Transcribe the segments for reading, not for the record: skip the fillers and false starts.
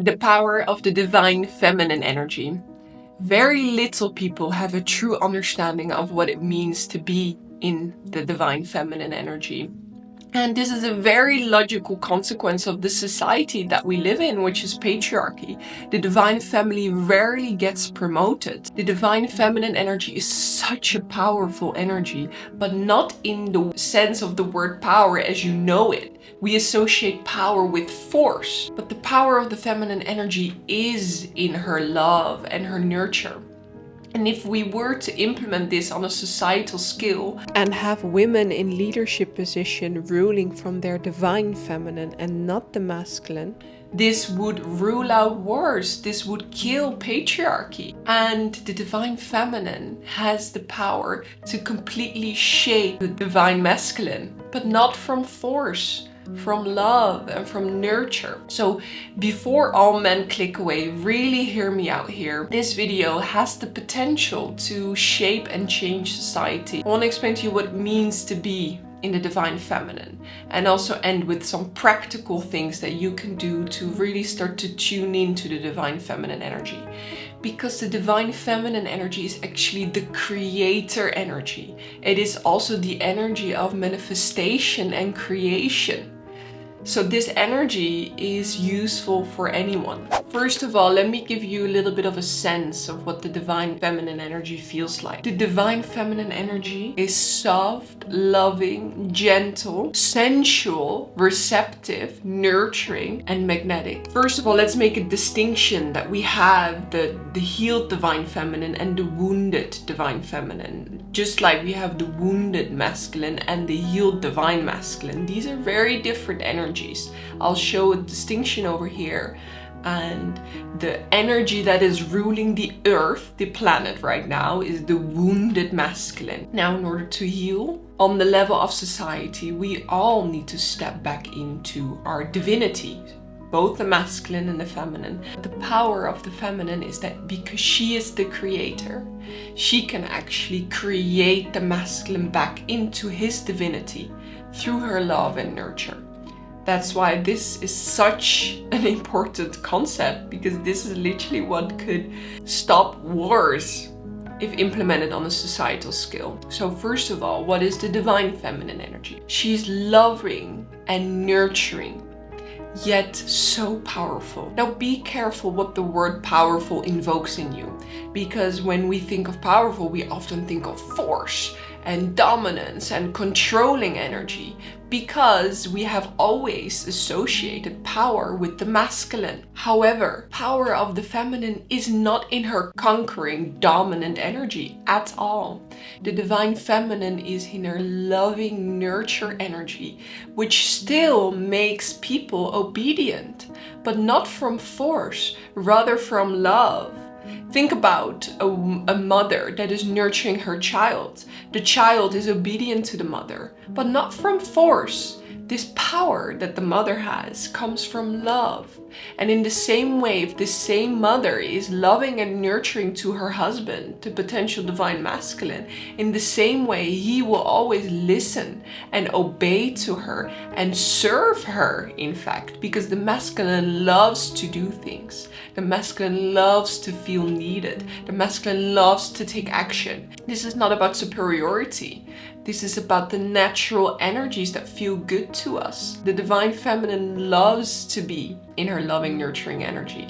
The power of the divine feminine energy. Very little people have a true understanding of what it means to be in the divine feminine energy. And this is a very logical consequence of the society that we live in, which is patriarchy. The divine family rarely gets promoted. The divine feminine energy is such a powerful energy, but not in the sense of the word power as you know it. We associate power with force, but the power of the feminine energy is in her love and her nurture. And if we were to implement this on a societal scale and have women in leadership position ruling from their divine feminine and not the masculine, this would rule out wars. This would kill patriarchy. And the divine feminine has the power to completely shape the divine masculine, but not from force, from love and from nurture. So before all men click away, really hear me out here. This video has the potential to shape and change society. I want to explain to you what it means to be in the divine feminine, and also end with some practical things that you can do to really start to tune into the divine feminine energy. Because the divine feminine energy is actually the creator energy. It is also the energy of manifestation and creation. So this energy is useful for anyone. First of all, let me give you a little bit of a sense of what the divine feminine energy feels like. The divine feminine energy is soft, loving, gentle, sensual, receptive, nurturing, and magnetic. First of all, let's make a distinction that we have the healed divine feminine and the wounded divine feminine. Just like we have the wounded masculine and the healed divine masculine. These are very different energies. I'll show a distinction over here. And the energy that is ruling the earth, the planet right now, is the wounded masculine. Now, in order to heal on the level of society, we all need to step back into our divinity, both the masculine and the feminine. The power of the feminine is that because she is the creator, she can actually create the masculine back into his divinity through her love and nurture. That's why this is such an important concept, because this is literally what could stop wars if implemented on a societal scale. So first of all, what is the divine feminine energy? She's loving and nurturing, yet so powerful. Now be careful what the word powerful invokes in you, because when we think of powerful, we often think of force and dominance and controlling energy, because we have always associated power with the masculine. However, power of the feminine is not in her conquering, dominant energy at all. The divine feminine is in her loving nurture energy, which still makes people obedient, but not from force, rather from love. Think about a mother that is nurturing her child. The child is obedient to the mother, but not from force. This power that the mother has comes from love. And in the same way, if the same mother is loving and nurturing to her husband, the potential divine masculine, in the same way, he will always listen and obey to her and serve her, in fact, because the masculine loves to do things. The masculine loves to feel needed. The masculine loves to take action. This is not about superiority. This is about the natural energies that feel good to us. The divine feminine loves to be in her loving, nurturing energy.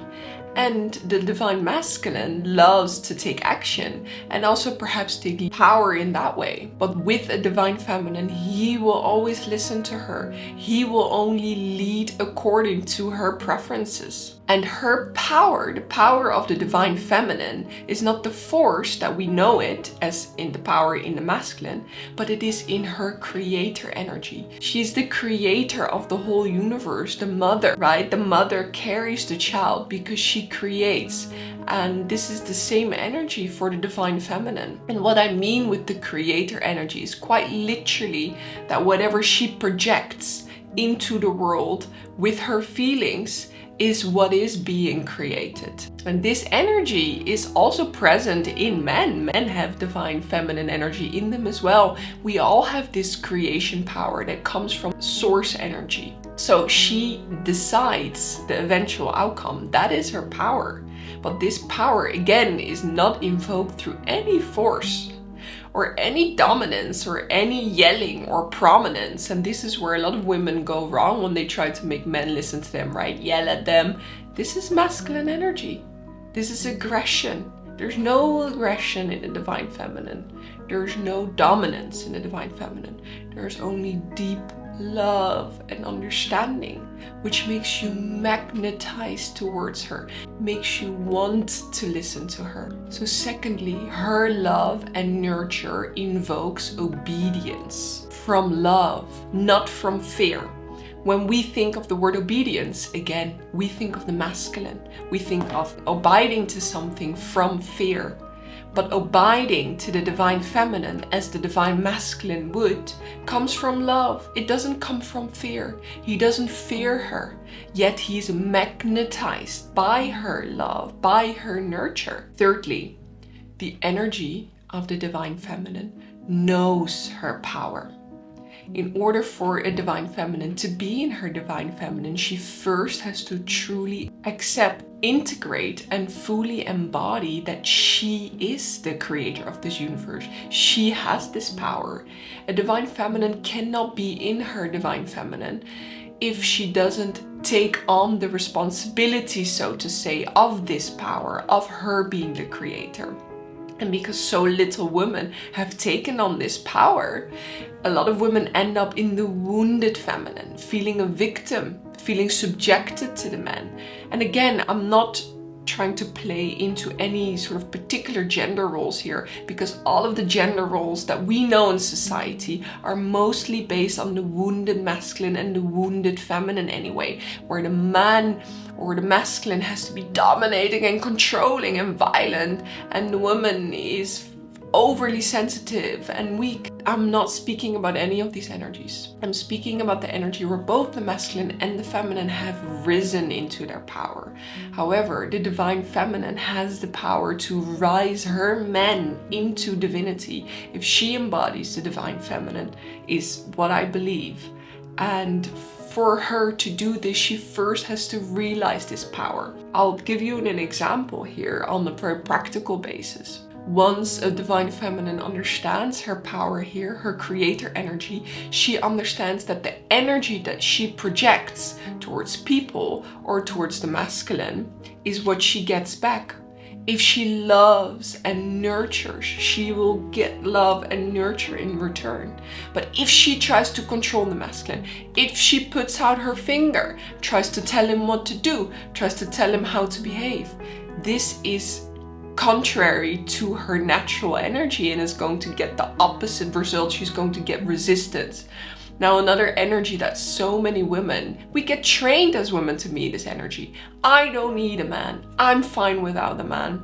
And the divine masculine loves to take action and also perhaps take power in that way. But with a divine feminine, he will always listen to her. He will only lead according to her preferences. And her power, the power of the divine feminine, is not the force that we know it as in the power in the masculine, but it is in her creator energy. She's the creator of the whole universe, the mother, right? The mother carries the child because she creates. And this is the same energy for the divine feminine. And what I mean with the creator energy is quite literally that whatever she projects into the world with her feelings is what is being created. And this energy is also present in men. Men have divine feminine energy in them as well. We all have this creation power that comes from source energy. So she decides the eventual outcome. That is her power. But this power, again, is not invoked through any force or any dominance or any yelling or prominence. And this is where a lot of women go wrong when they try to make men listen to them, right? Yell at them. This is masculine energy. This is aggression. There's no aggression in the divine feminine. There's no dominance in the divine feminine. There's only deep love and understanding, which makes you magnetize towards her, makes you want to listen to her. So secondly, her love and nurture invokes obedience from love, not from fear. When we think of the word obedience, again, we think of the masculine. We think of abiding to something from fear. But abiding to the divine feminine, as the divine masculine would, comes from love. It doesn't come from fear. He doesn't fear her, yet he's magnetized by her love, by her nurture. Thirdly, the energy of the divine feminine knows her power. In order for a divine feminine to be in her divine feminine, she first has to truly accept, integrate, and fully embody that she is the creator of this universe. She has this power. A divine feminine cannot be in her divine feminine if she doesn't take on the responsibility, so to say, of this power, of her being the creator. And because so little women have taken on this power, a lot of women end up in the wounded feminine, feeling a victim, feeling subjected to the men. And again, I'm not trying to play into any sort of particular gender roles here, because all of the gender roles that we know in society are mostly based on the wounded masculine and the wounded feminine anyway, where the man or the masculine has to be dominating and controlling and violent, and the woman is overly sensitive and weak. I'm not speaking about any of these energies. I'm speaking about the energy where both the masculine and the feminine have risen into their power. However, the divine feminine has the power to rise her men into divinity if she embodies the divine feminine, is what I believe. And for her to do this, she first has to realize this power. I'll give you an example here on a very practical basis. Once a divine feminine understands her power here, her creator energy, she understands that the energy that she projects towards people or towards the masculine is what she gets back. If she loves and nurtures, she will get love and nurture in return. But if she tries to control the masculine, if she puts out her finger, tries to tell him what to do, tries to tell him how to behave, this is contrary to her natural energy and is going to get the opposite result. She's going to get resistance. Now, another energy that so many women, we get trained as women to meet this energy. I don't need a man. I'm fine without a man.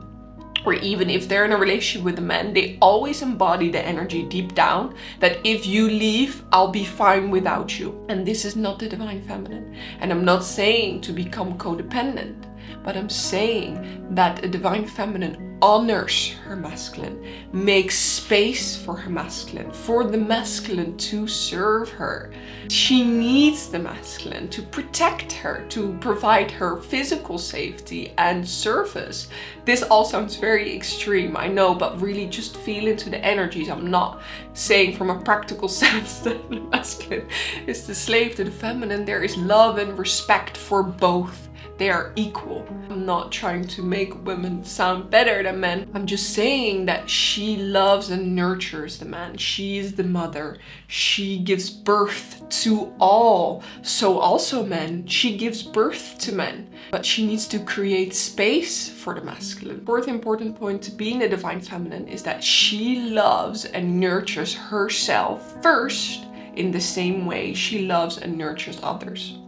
Or even if they're in a relationship with a man, they always embody the energy deep down that if you leave, I'll be fine without you. And this is not the divine feminine. And I'm not saying to become codependent, but I'm saying that a divine feminine honors her masculine, makes space for her masculine, for the masculine to serve her. She needs the masculine to protect her, to provide her physical safety and service. This all sounds very extreme, I know, but really just feel into the energies. I'm not saying from a practical sense that the masculine is the slave to the feminine. There is love and respect for both. They are equal. I'm not trying to make women sound better than men. I'm just saying that she loves and nurtures the man. She is the mother. She gives birth to all. So also men, she gives birth to men. But she needs to create space for the masculine. Fourth important point to being a divine feminine is that she loves and nurtures herself first in the same way she loves and nurtures others.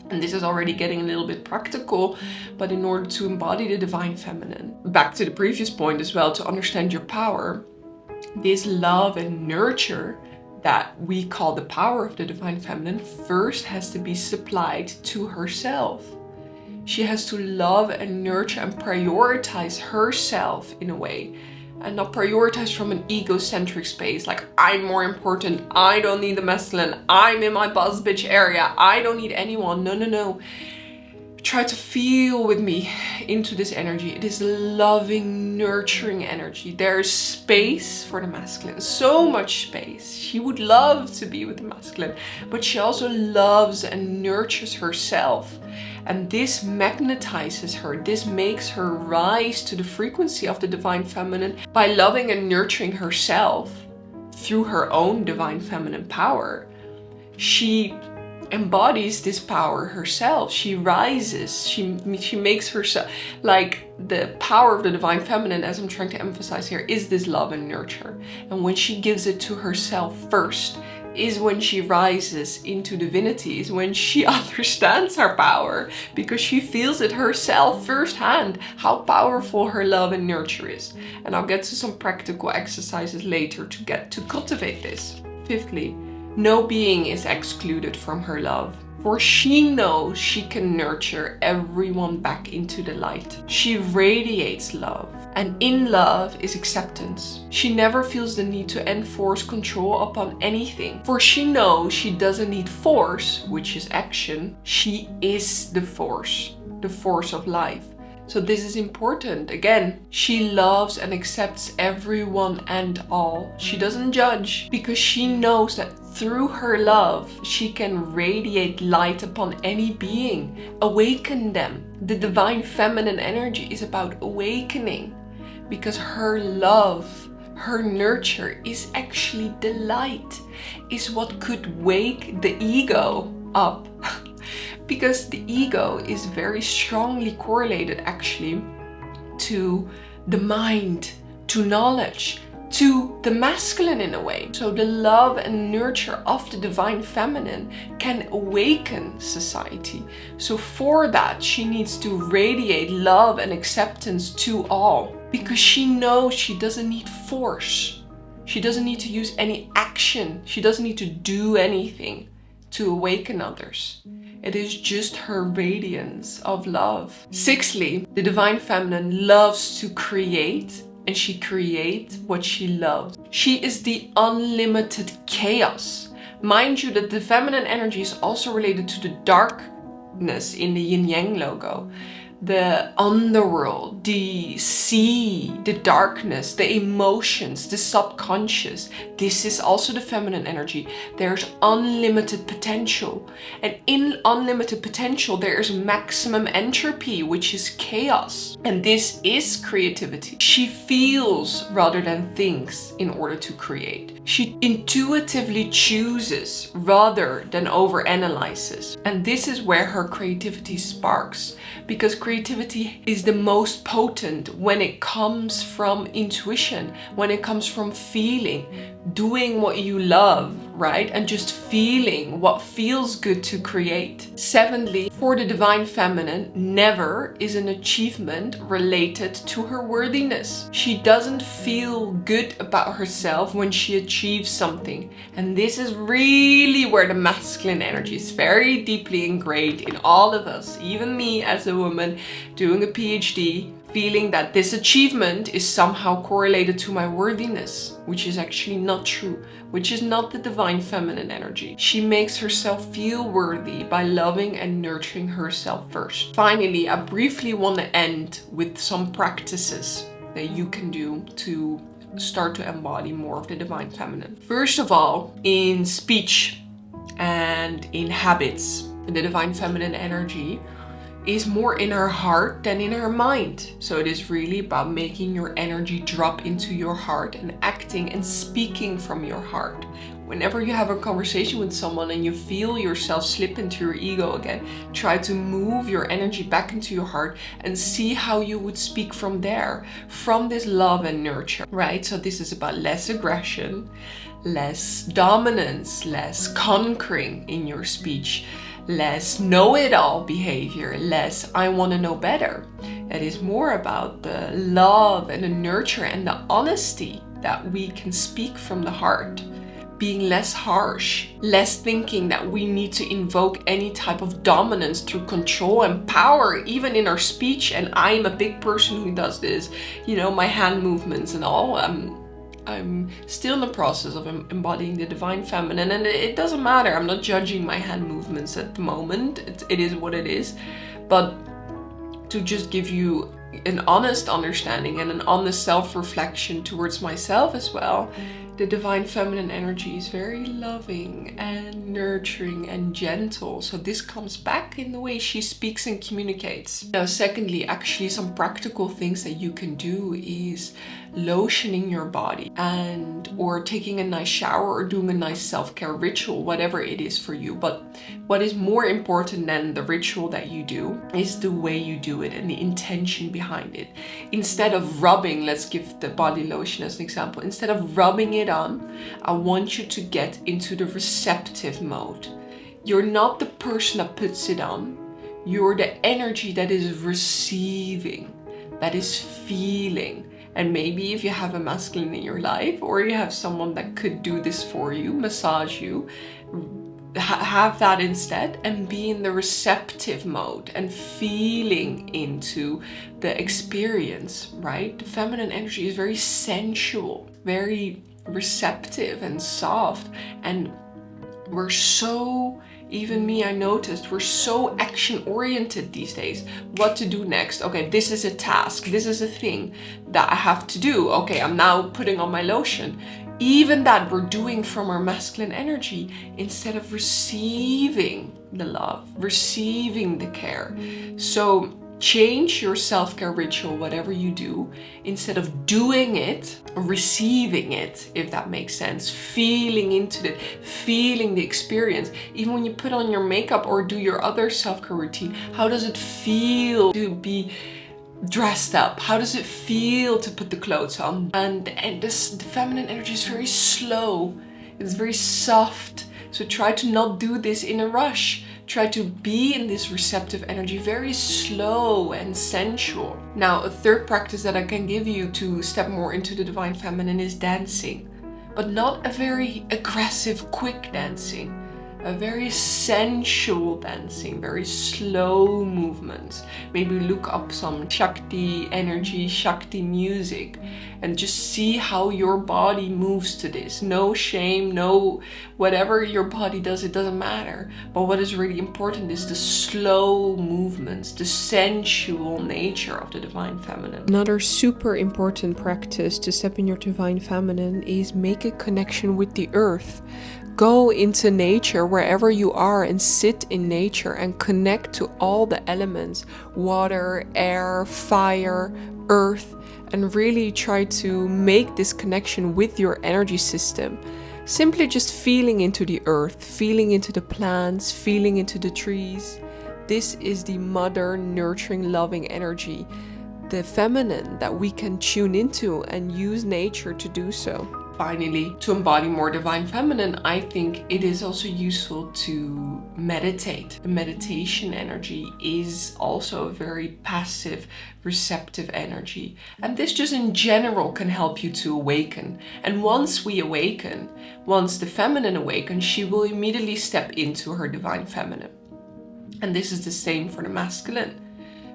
And this is already getting a little bit practical, but in order to embody the divine feminine, back to the previous point as well, to understand your power, this love and nurture that we call the power of the divine feminine first has to be supplied to herself. She has to love and nurture and prioritize herself in a way. And not prioritize from an egocentric space, like I'm more important, I don't need the masculine, I'm in my boss bitch area, I don't need anyone. No. Try to feel with me into this energy. It is loving, nurturing energy. There's space for the masculine, so much space. She would love to be with the masculine, but she also loves and nurtures herself. And this magnetizes her. This makes her rise to the frequency of the divine feminine by loving and nurturing herself through her own divine feminine power. She embodies this power herself. She rises. She makes herself, like, the power of the divine feminine, as I'm trying to emphasize here, is this love and nurture. And when she gives it to herself first, is when she rises into divinity, is when she understands her power, because she feels it herself firsthand, how powerful her love and nurture is. And I'll get to some practical exercises later to get to cultivate this. Fifthly, no being is excluded from her love, for she knows she can nurture everyone back into the light. She radiates love, and in love is acceptance. She never feels the need to enforce control upon anything, for she knows she doesn't need force, which is action. She is the force of life. So this is important. Again, she loves and accepts everyone and all. She doesn't judge, because she knows that through her love, she can radiate light upon any being, awaken them. The divine feminine energy is about awakening, because her love, her nurture is actually the light, is what could wake the ego up. Because the ego is very strongly correlated actually to the mind, to knowledge, to the masculine in a way. So the love and nurture of the divine feminine can awaken society. So for that, she needs to radiate love and acceptance to all, because she knows she doesn't need force. She doesn't need to use any action. She doesn't need to do anything to awaken others. It is just her radiance of love. Sixthly, the divine feminine loves to create, and she creates what she loves. She is the unlimited chaos. Mind you that the feminine energy is also related to the darkness in the yin yang logo. The underworld, the sea, the darkness, the emotions, the subconscious. This is also the feminine energy. There's unlimited potential. And in unlimited potential, there is maximum entropy, which is chaos. And this is creativity. She feels rather than thinks in order to create. She intuitively chooses rather than overanalyzes. And this is where her creativity sparks, because creativity is the most potent when it comes from intuition, when it comes from feeling, doing what you love, right? And just feeling what feels good to create. Seventhly, for the divine feminine, never is an achievement related to her worthiness. She doesn't feel good about herself when she achieves something. And this is really where the masculine energy is very deeply ingrained in all of us, even me as a woman doing a PhD, feeling that this achievement is somehow correlated to my worthiness, which is actually not true, which is not the divine feminine energy. She makes herself feel worthy by loving and nurturing herself first. Finally, I briefly want to end with some practices that you can do to start to embody more of the divine feminine. First of all, in speech and in habits, the divine feminine energy is more in her heart than in her mind. So it is really about making your energy drop into your heart and acting and speaking from your heart. Whenever you have a conversation with someone and you feel yourself slip into your ego again, try to move your energy back into your heart and see how you would speak from there, from this love and nurture, right? So this is about less aggression, less dominance, less conquering in your speech, less know-it-all behavior, less I want to know better. It is more about the love and the nurture and the honesty that we can speak from the heart. being less harsh, less thinking that we need to invoke any type of dominance through control and power, even in our speech. And I'm a big person who does this, you know, my hand movements and all. I'm still in the process of embodying the divine feminine, and it doesn't matter. I'm not judging my hand movements at the moment. It is what it is. But to just give you an honest understanding and an honest self-reflection towards myself as well, the divine feminine energy is very loving and nurturing and gentle. So this comes back in the way she speaks and communicates. Now, secondly, actually some practical things that you can do is lotioning your body or taking a nice shower or doing a nice self-care ritual, whatever it is for you. But what is more important than the ritual that you do is the way you do it and the intention behind it. Instead of rubbing, let's give the body lotion as an example, instead of rubbing it on, I want you to get into the receptive mode. You're not the person that puts it on. You're the energy that is receiving, that is feeling. And maybe if you have a masculine in your life, or you have someone that could do this for you, massage you, have that instead and be in the receptive mode and feeling into the experience, right? The feminine energy is very sensual, very receptive and soft. And we're so, even me, I noticed, we're so action oriented these days. What to do next? Okay, this is a task. This is a thing that I have to do. Okay, I'm now putting on my lotion. Even that we're doing from our masculine energy instead of receiving the love, receiving the care. So change your self-care ritual, whatever you do, instead of doing it, receiving it, if that makes sense, feeling into it, feeling the experience. Even when you put on your makeup or do your other self-care routine, how does it feel to be dressed up? How does it feel to put the clothes on? And the feminine energy is very slow. It's very soft. So try to not do this in a rush. Try to be in this receptive energy, very slow and sensual. Now, a third practice that I can give you to step more into the divine feminine is dancing, but not a very aggressive, quick dancing. A very sensual dancing, very slow movements. Maybe look up some Shakti energy, Shakti music, and just see how your body moves to this. No shame, no whatever your body does, it doesn't matter. But what is really important is the slow movements, the sensual nature of the divine feminine. Another super important practice to step in your divine feminine is make a connection with the earth. Go into nature wherever you are and sit in nature and connect to all the elements, water, air, fire, earth, and really try to make this connection with your energy system. Simply just feeling into the earth, feeling into the plants, feeling into the trees. This is the mother, nurturing, loving energy, the feminine that we can tune into and use nature to do so. Finally, to embody more divine feminine, I think it is also useful to meditate. The meditation energy is also a very passive, receptive energy. And this just in general can help you to awaken. And once we awaken, once the feminine awakens, she will immediately step into her divine feminine. And this is the same for the masculine.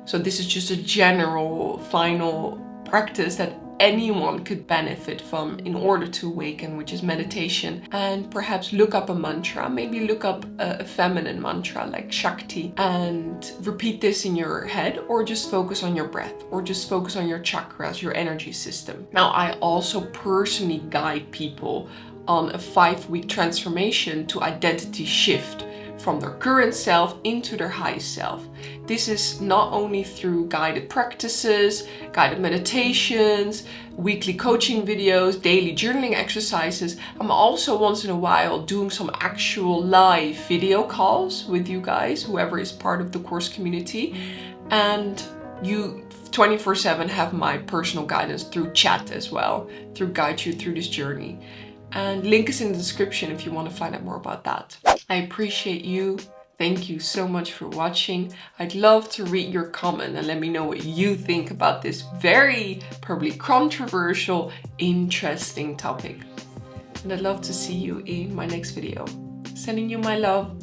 So this is just a general, final practice that anyone could benefit from in order to awaken, which is meditation. And perhaps look up a mantra, maybe look up a feminine mantra like Shakti and repeat this in your head, or just focus on your breath, or just focus on your chakras, your energy system. Now, I also personally guide people on a 5-week transformation to identity shift from their current self into their highest self. This is not only through guided practices, guided meditations, weekly coaching videos, daily journaling exercises. I'm also once in a while doing some actual live video calls with you guys, whoever is part of the course community. And you 24/7 have my personal guidance through chat as well, to guide you through this journey. And link is in the description if you want to find out more about that. I appreciate you. Thank you so much for watching. I'd love to read your comment and let me know what you think about this very, probably controversial, interesting topic. and I'd love to see you in my next video. Sending you my love.